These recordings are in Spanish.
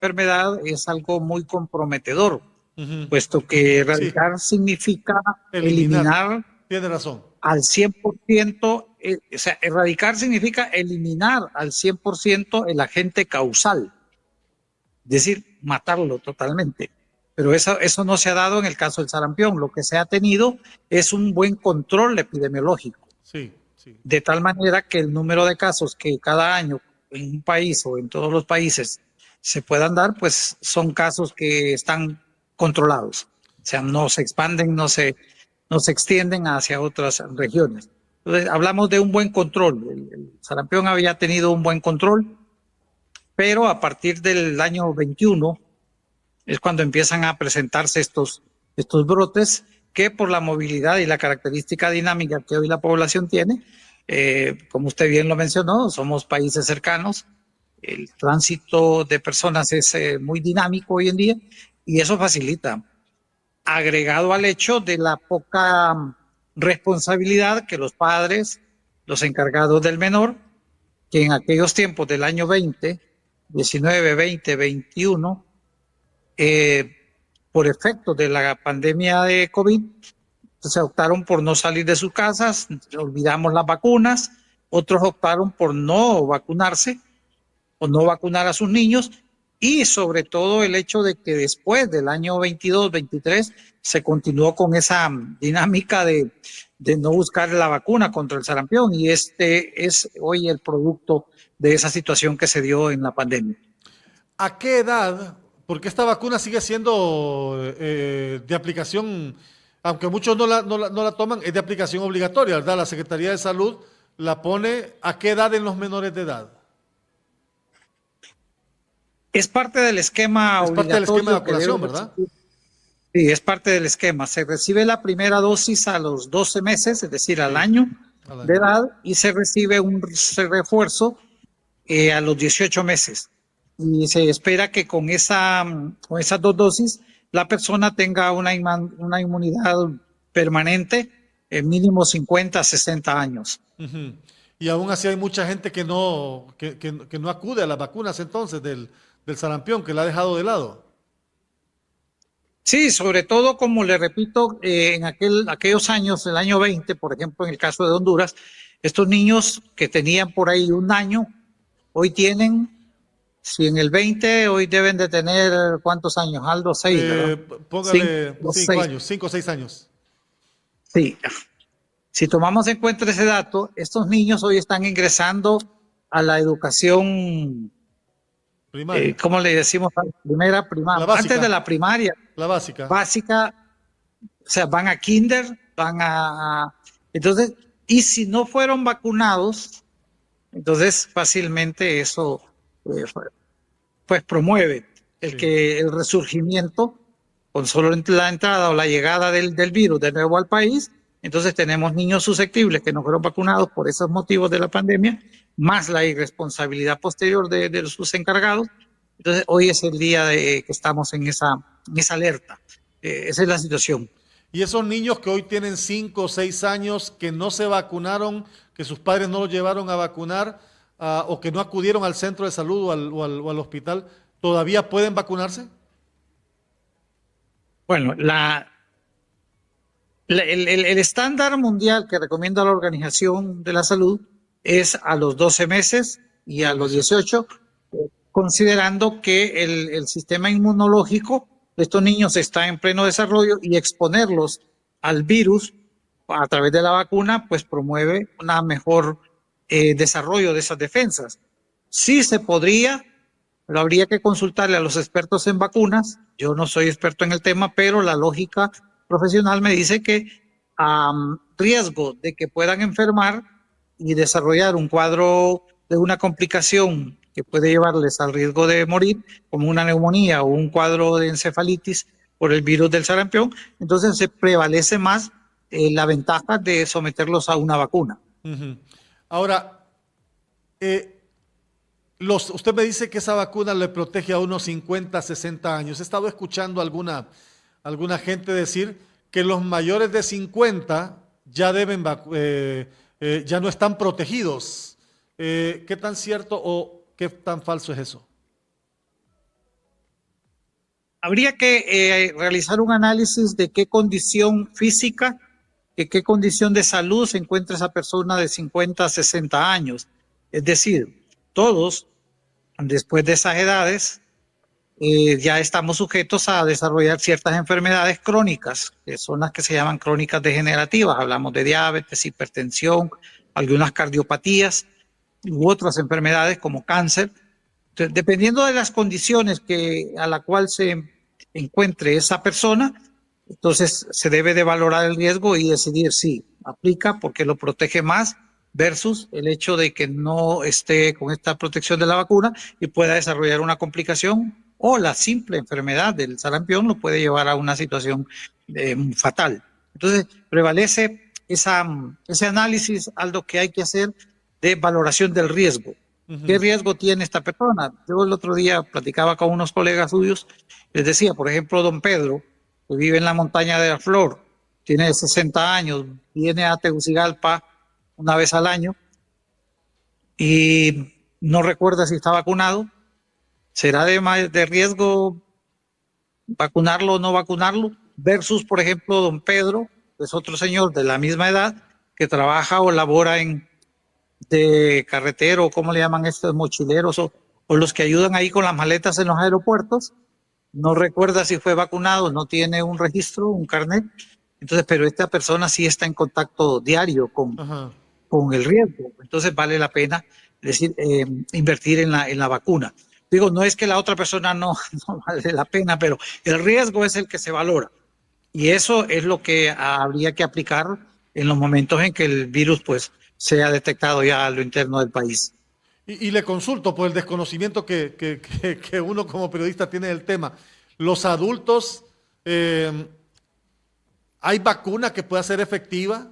enfermedad es algo muy comprometedor, Ujú. puesto que Sí, erradicar significa eliminar. eliminar Tiene razón. al 100%, o sea, erradicar significa eliminar al 100% el agente causal, es decir, matarlo totalmente. Pero eso no se ha dado en el caso del sarampión. Lo que se ha tenido es un buen control epidemiológico, Sí, sí. de tal manera que el número de casos que cada año en un país o en todos los países se puedan dar, pues son casos que están controlados. O sea, no se expanden, no se extienden hacia otras regiones. Entonces, hablamos de un buen control. El sarampión había tenido un buen control, pero a partir del año 21 es cuando empiezan a presentarse estos brotes que por la movilidad y la característica dinámica que hoy la población tiene, como usted bien lo mencionó, somos países cercanos, el tránsito de personas es muy dinámico hoy en día y eso facilita, agregado al hecho de la poca responsabilidad que los padres, los encargados del menor, que en aquellos tiempos del año 20, 19, 20, 21, eh, por efecto de la pandemia de COVID, se optaron por no salir de sus casas, olvidamos las vacunas, otros optaron por no vacunarse o no vacunar a sus niños y sobre todo el hecho de que después del año 22, 23 se continuó con esa dinámica de no buscar la vacuna contra el sarampión y este es hoy el producto de esa situación que se dio en la pandemia. ¿A qué edad? Porque esta vacuna sigue siendo de aplicación, aunque muchos no la toman, es de aplicación obligatoria, ¿verdad? La Secretaría de Salud la pone a qué edad en los menores de edad. Es parte del esquema Es parte del esquema de obligatorio que debe vacunación, ¿verdad? recibir. Sí, es parte del esquema. Se recibe la primera dosis a los 12 meses, es decir, al Sí, año al de año. edad, y se recibe un refuerzo a los 18 meses. Y se espera que con esas dos dosis la persona tenga una inmunidad permanente en mínimo 50 a 60 años. Ujú. Y aún así hay mucha gente que no acude a las vacunas entonces del sarampión, que la ha dejado de lado. Sí, sobre todo, como le repito, en aquellos años, el año 20, por ejemplo, en el caso de Honduras, estos niños que tenían por ahí un año, hoy tienen, si en el 20, hoy deben de tener, ¿cuántos años? Aldo, 6, ¿verdad? Póngale Los 5 6, años, 5 o 6 años. sí. Si tomamos en cuenta ese dato, estos niños hoy están ingresando a la educación, Primaria. ¿cómo le decimos? Primera, La primaria, antes de básica, la primaria, la básica. básica. O sea, van a kinder, entonces, y si no fueron vacunados, entonces fácilmente eso eh, pues promueve Sí. el resurgimiento con solo la entrada o la llegada del virus de nuevo al país. Entonces tenemos niños susceptibles que no fueron vacunados por esos motivos de la pandemia, más la irresponsabilidad posterior de sus encargados. Entonces hoy es el día que estamos en esa alerta. Esa es la situación. Y esos niños que hoy tienen 5 o 6 años, que no se vacunaron, que sus padres no los llevaron a vacunar, o que no acudieron al centro de salud o al hospital, ¿todavía pueden vacunarse? Bueno, el estándar mundial que recomienda la Organización de la Salud es a los 12 meses y A a los los 18. 18, considerando que el sistema inmunológico de estos niños está en pleno desarrollo y exponerlos al virus a través de la vacuna, pues promueve una mejor desarrollo de esas defensas. Sí se podría, pero habría que consultarle a los expertos en vacunas. Yo no soy experto en el tema, pero la lógica profesional me dice que a riesgo de que puedan enfermar y desarrollar un cuadro de una complicación que puede llevarles al riesgo de morir, como una neumonía o un cuadro de encefalitis por el virus del sarampión, entonces se prevalece más la ventaja de someterlos a una vacuna. Ujú. Ahora, eh, usted me dice que esa vacuna le protege a unos 50, 60 años. He estado escuchando alguna gente decir que los mayores de 50 ya ya no están protegidos. ¿Qué tan cierto o qué tan falso es eso? habría que realizar un análisis de qué condición física, de qué condición de salud se encuentra esa persona de 50 a 60 años. Es decir, todos, después de esas edades, ya estamos sujetos a desarrollar ciertas enfermedades crónicas, que son las que se llaman crónicas degenerativas. Hablamos de diabetes, hipertensión, algunas cardiopatías u otras enfermedades como cáncer. Entonces, dependiendo de las condiciones a la cual se encuentre esa persona, entonces se debe de valorar el riesgo y decidir si aplica porque lo protege más versus el hecho de que no esté con esta protección de la vacuna y pueda desarrollar una complicación o la simple enfermedad del sarampión lo puede llevar a una situación fatal. Entonces prevalece ese análisis, Aldo, que hay que hacer de valoración del riesgo. ¿Qué riesgo tiene esta persona? Yo el otro día platicaba con unos colegas suyos, les decía, por ejemplo, don Pedro, que vive en la montaña de la Flor, tiene 60 años, viene a Tegucigalpa una vez al año y no recuerda si está vacunado. ¿Será de riesgo vacunarlo o no vacunarlo? Versus, por ejemplo, don Pedro, que es otro señor de la misma edad, que trabaja o labora de carretero, ¿cómo le llaman estos mochileros? O los que ayudan ahí con las maletas en los aeropuertos. No recuerda si fue vacunado, no tiene un registro, un carnet. Entonces, pero esta persona sí está en contacto diario con el riesgo. Entonces vale la pena invertir en la vacuna. Digo, no es que la otra persona no vale la pena, pero el riesgo es el que se valora. Y eso es lo que habría que aplicar en los momentos en que el virus pues sea detectado ya a lo interno del país. Y le consulto por el desconocimiento que uno como periodista tiene del tema. Los adultos, ¿hay vacuna que pueda ser efectiva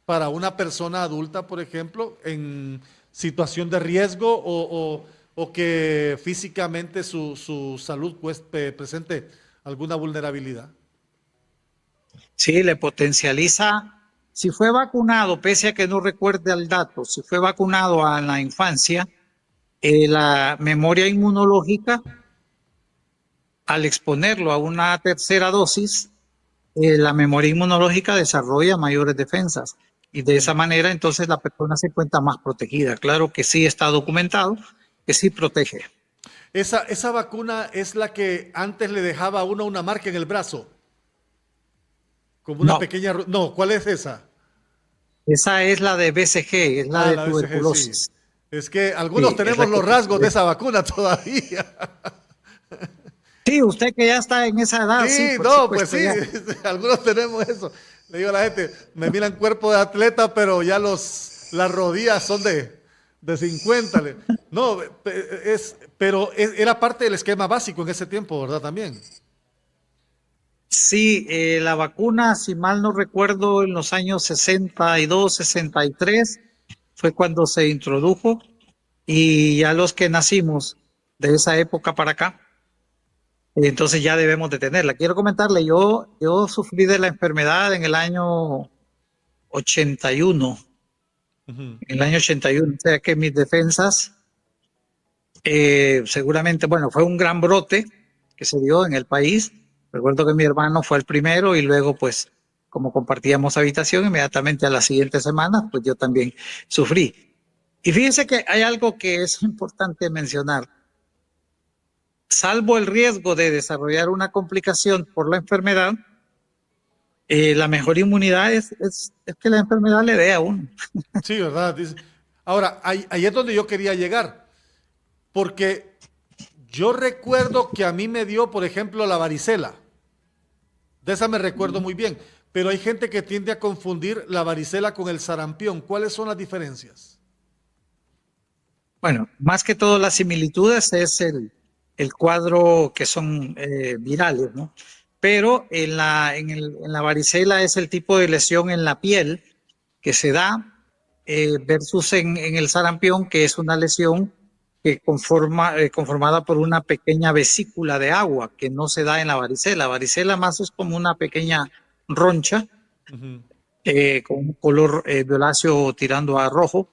para una persona adulta, por ejemplo, en situación de riesgo o que físicamente su salud presente alguna vulnerabilidad? Sí, le potencializa. Si fue vacunado, pese a que no recuerde el dato, si fue vacunado en la infancia, la memoria inmunológica, al exponerlo a una tercera dosis, la memoria inmunológica desarrolla mayores defensas y de esa manera entonces la persona se encuentra más protegida. Claro que sí está documentado, que sí protege. Esa vacuna es la que antes le dejaba a uno una marca en el brazo. Como una pequeña... No, ¿cuál es esa? Esa es la de BCG, es la de tuberculosis. BCG, sí. Es que algunos tenemos los rasgos de esa vacuna todavía. Sí, usted que ya está en esa edad. Sí, no, pues sí, algunos tenemos eso. Le digo a la gente, me miran cuerpo de atleta, pero ya las rodillas son de 50. No, pero era parte del esquema básico en ese tiempo, ¿verdad? También. Sí, la vacuna, si mal no recuerdo, en los años 62, 63, fue cuando se introdujo y ya los que nacimos de esa época para acá, entonces ya debemos de tenerla. Quiero comentarle, yo sufrí de la enfermedad en el año 81, en el año 81, o sea que mis defensas seguramente, bueno, fue un gran brote que se dio en el país. Recuerdo que mi hermano fue el primero y luego pues como compartíamos habitación, inmediatamente a la siguiente semana pues yo también sufrí. Y fíjense que hay algo que es importante mencionar. Salvo el riesgo de desarrollar una complicación por la enfermedad, la mejor inmunidad es que la enfermedad le dé a uno. Sí, ¿verdad? Ahora, ahí es donde yo quería llegar, porque yo recuerdo que a mí me dio, por ejemplo, la varicela. De esa me recuerdo muy bien, pero hay gente que tiende a confundir la varicela con el sarampión. ¿Cuáles son las diferencias? Bueno, más que todo las similitudes es el cuadro que son virales, ¿no? Pero en la varicela es el tipo de lesión en la piel que se da versus en el sarampión, que es una lesión que conformada por una pequeña vesícula de agua que no se da en la varicela. La varicela más es como una pequeña roncha con un color violáceo tirando a rojo.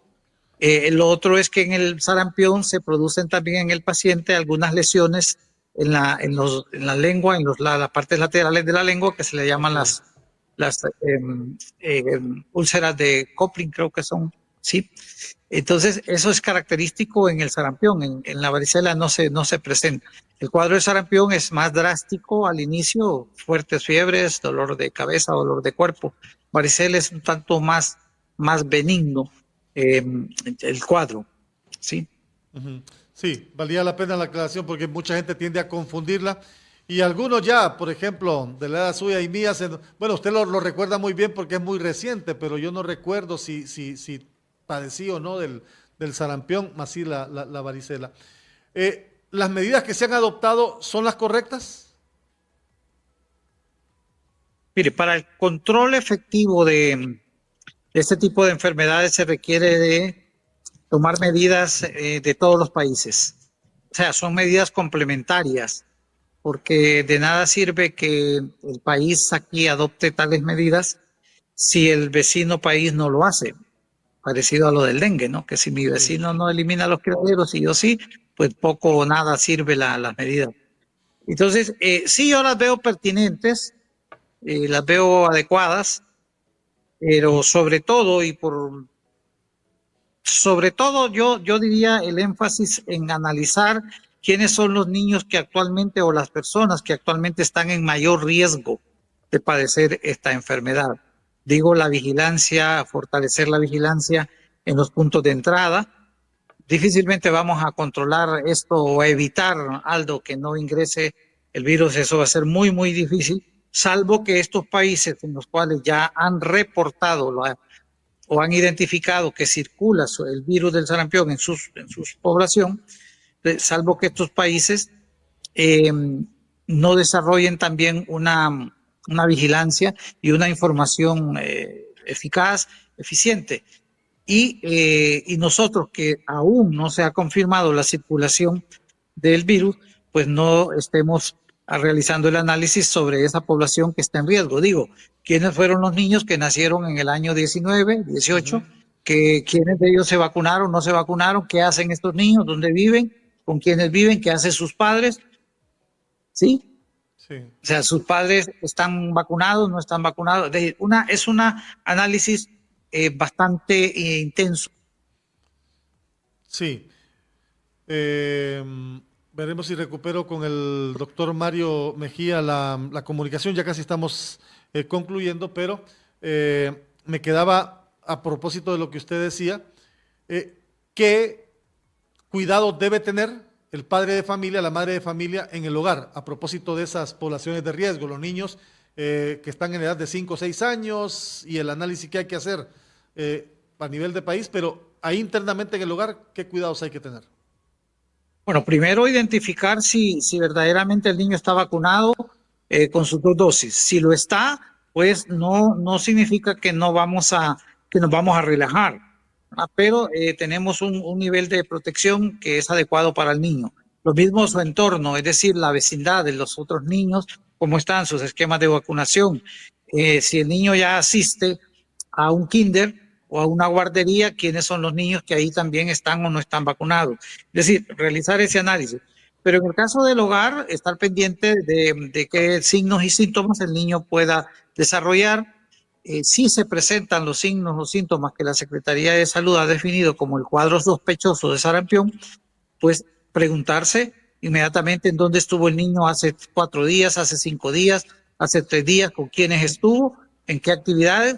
Lo otro es que en el sarampión se producen también en el paciente algunas lesiones en la lengua, las partes laterales de la lengua, que se le llaman las úlceras de Kopling, creo que son, ¿sí? Entonces, eso es característico en el sarampión, en la varicela no se presenta. El cuadro de sarampión es más drástico al inicio, fuertes fiebres, dolor de cabeza, dolor de cuerpo. Varicela es un tanto más benigno el cuadro, ¿sí? Sí, valía la pena la aclaración porque mucha gente tiende a confundirla y algunos ya, por ejemplo, de la edad suya y mía, bueno, usted lo recuerda muy bien porque es muy reciente, pero yo no recuerdo si padecí o no del sarampión, más sí la varicela. ¿Las medidas que se han adoptado son las correctas? Mire, para el control efectivo de este tipo de enfermedades se requiere de tomar medidas de todos los países. O sea, son medidas complementarias, porque de nada sirve que el país aquí adopte tales medidas si el vecino país no lo hace. Parecido a lo del dengue, ¿no? Que si mi vecino no elimina los criaderos y yo sí, pues poco o nada sirve las medidas. Entonces, sí, yo las veo pertinentes, las veo adecuadas, pero sobre todo yo diría el énfasis en analizar quiénes son los niños que actualmente o las personas que actualmente están en mayor riesgo de padecer esta enfermedad. Digo, la vigilancia, fortalecer la vigilancia en los puntos de entrada. Difícilmente vamos a controlar esto o a evitar, Aldo, que no ingrese el virus. Eso va a ser muy difícil, salvo que estos países en los cuales ya han reportado o han identificado que circula el virus del sarampión en su población, salvo que estos países no desarrollen también una vigilancia y una información eficaz, eficiente. Y nosotros, que aún no se ha confirmado la circulación del virus, pues no estemos realizando el análisis sobre esa población que está en riesgo. Digo, ¿quiénes fueron los niños que nacieron en el año 19, 18? ¿Quiénes de ellos se vacunaron, no se vacunaron? ¿Qué hacen estos niños? ¿Dónde viven? ¿Con quiénes viven? ¿Qué hacen sus padres? ¿Sí? Sí. O sea, sus padres están vacunados, no están vacunados. Es un análisis bastante intenso. Sí. Veremos si recupero con el doctor Mario Mejía la comunicación. Ya casi estamos concluyendo, pero me quedaba a propósito de lo que usted decía, ¿qué cuidado debe tener el padre de familia, la madre de familia en el hogar a propósito de esas poblaciones de riesgo, los niños que están en edad de 5 o 6 años y el análisis que hay que hacer a nivel de país, pero ahí internamente en el hogar, ¿qué cuidados hay que tener? Bueno, primero identificar si verdaderamente el niño está vacunado con sus 2 dosis. Si lo está, pues no significa que nos vamos a relajar, ¿verdad? Pero tenemos un nivel de protección que es adecuado para el niño. Lo mismo su entorno, es decir, la vecindad de los otros niños, cómo están sus esquemas de vacunación. Si el niño ya asiste a un kinder o a una guardería, quiénes son los niños que ahí también están o no están vacunados. Es decir, realizar ese análisis. Pero en el caso del hogar, estar pendiente de qué signos y síntomas el niño pueda desarrollar. Si se presentan los signos o síntomas que la Secretaría de Salud ha definido como el cuadro sospechoso de sarampión, pues preguntarse inmediatamente en dónde estuvo el niño hace 4 días, hace 5 días, hace 3 días, con quiénes estuvo, en qué actividades,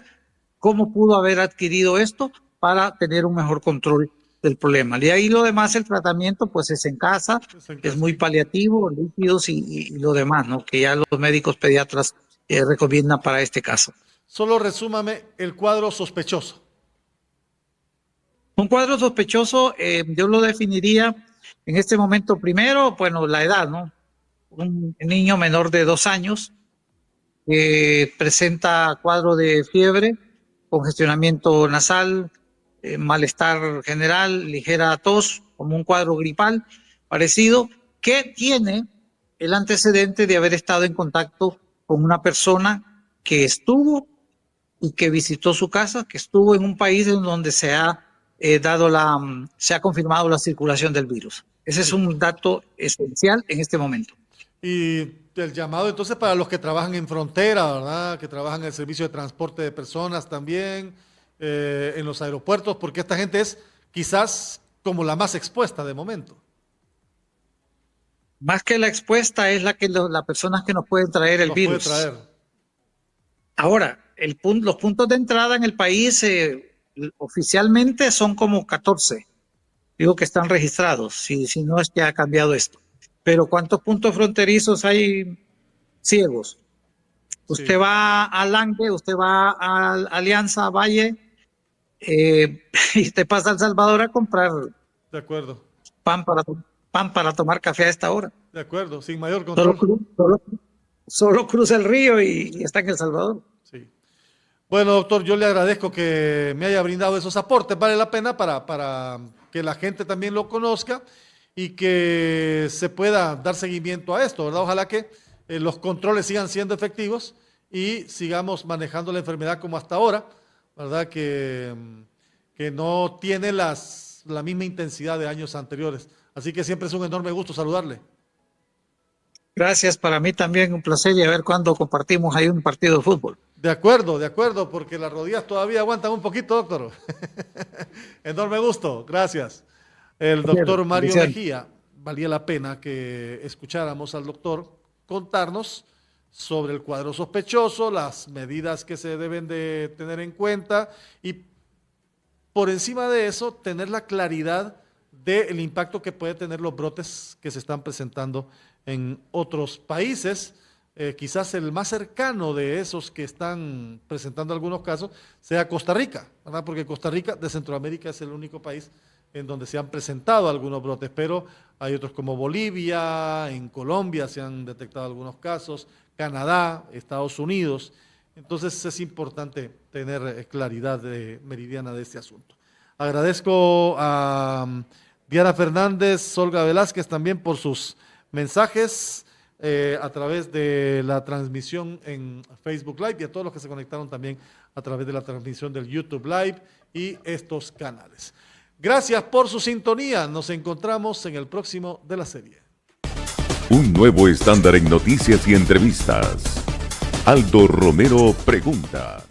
cómo pudo haber adquirido esto para tener un mejor control del problema. Y ahí lo demás, el tratamiento, pues es en casa, es muy paliativo, líquidos y lo demás, ¿no? Que ya los médicos pediatras recomiendan para este caso. Solo resúmame el cuadro sospechoso. Un cuadro sospechoso, yo lo definiría en este momento primero, bueno, la edad, ¿no? Un niño menor de 2 años presenta cuadro de fiebre, congestionamiento nasal, malestar general, ligera tos, como un cuadro gripal parecido, que tiene el antecedente de haber estado en contacto con una persona que estuvo y que visitó su casa, que estuvo en un país en donde se ha confirmado la circulación del virus. Ese es un dato esencial en este momento. Y el llamado entonces para los que trabajan en frontera, ¿verdad? Que trabajan en el servicio de transporte de personas también, en los aeropuertos, porque esta gente es quizás como la más expuesta de momento. Más que la expuesta es las personas que nos pueden traer el Los puede virus. traer. Ahora, los puntos de entrada en el país oficialmente son como 14. Digo que están registrados, si no es que ha cambiado esto. Pero ¿cuántos puntos fronterizos hay ciegos? Usted Sí, va a Lange, usted va a Alianza, Valle, y te pasa a El Salvador a comprar de acuerdo, pan pan para tomar café a esta hora. de acuerdo, sin mayor Solo, control. solo cruza el río y está en El Salvador. Sí. Bueno, doctor, yo le agradezco que me haya brindado esos aportes. Vale la pena para que la gente también lo conozca y que se pueda dar seguimiento a esto, ¿verdad? Ojalá que los controles sigan siendo efectivos y sigamos manejando la enfermedad como hasta ahora, ¿verdad? Que no tiene la misma intensidad de años anteriores. Así que siempre es un enorme gusto saludarle. Gracias, para mí también un placer y a ver cuándo compartimos ahí un partido de fútbol. De acuerdo, porque las rodillas todavía aguantan un poquito, doctor. Enorme gusto, gracias. El doctor Mario Bendiciones. Mejía, valía la pena que escucháramos al doctor contarnos sobre el cuadro sospechoso, las medidas que se deben de tener en cuenta y por encima de eso tener la claridad del impacto que puede tener los brotes que se están presentando en otros países. Quizás el más cercano de esos que están presentando algunos casos sea Costa Rica, ¿verdad? Porque Costa Rica de Centroamérica es el único país en donde se han presentado algunos brotes, pero hay otros como Bolivia, en Colombia se han detectado algunos casos, Canadá, Estados Unidos. Entonces es importante tener claridad meridiana de este asunto. Agradezco a Diana Fernández, Olga Velázquez también por sus mensajes a través de la transmisión en Facebook Live y a todos los que se conectaron también a través de la transmisión del YouTube Live y estos canales. Gracias por su sintonía. Nos encontramos en el próximo de la serie. Un nuevo estándar en noticias y entrevistas. Aldo Romero pregunta.